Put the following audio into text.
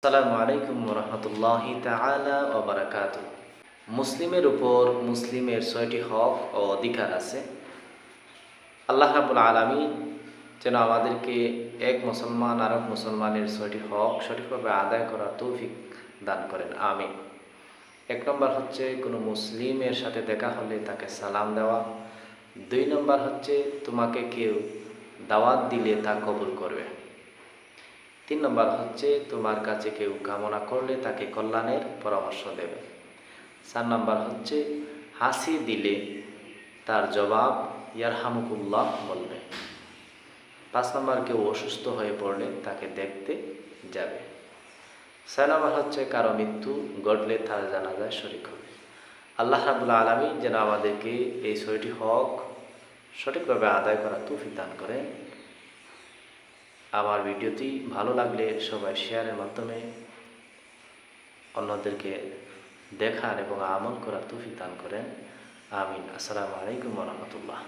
আসসালামু আলাইকুম রহমতুল্লাহি তাআলা ওয়া বারাকাতুহু। মুসলিমের উপর মুসলিমের ৬টি হক ও অধিকার আছে। আল্লাহ রাব্বুল আলামিন যেন আমাদেরকে এক মুসলমান আরেক মুসলমানের ৬টি হক সঠিকভাবে আদায় করার তৌফিক দান করেন, আমিন। ১ নম্বর হচ্ছে কোনো মুসলিমের সাথে দেখা হলে তাকে সালাম দেওয়া। ২ নম্বর হচ্ছে তোমাকে কেউ দাওয়াত দিলে তা কবুল করবে। ৩ নম্বর হচ্ছে তোমার কাছে কেউ কামনা করলে তাকে কল্যাণের পরামর্শ দেবে। ৪ নম্বর হচ্ছে হাসি দিলে তার জবাব ইয়ারহামুকুল্লাহ বলবে। ৫ নম্বর কেউ অসুস্থ হয়ে পড়লে তাকে দেখতে যাবে। ৬ নম্বর হচ্ছে কারো মৃত্যু ঘটলে তার জানাজায় শরীক হবে। আল্লাহ রাব্বুল আলামিন যেন আমাদেরকে এই ৬টি হক সঠিকভাবে আদায় করার তৌফিক দান করেন। আমার ভিডিওটি ভালো লাগলে সবাই শেয়ারের মাধ্যমে অন্যদেরকে দেখান এবং আমল করার তৌফিক দান করেন, আমিন। আসসালামু আলাইকুম ওয়া রাহমাতুল্লাহ।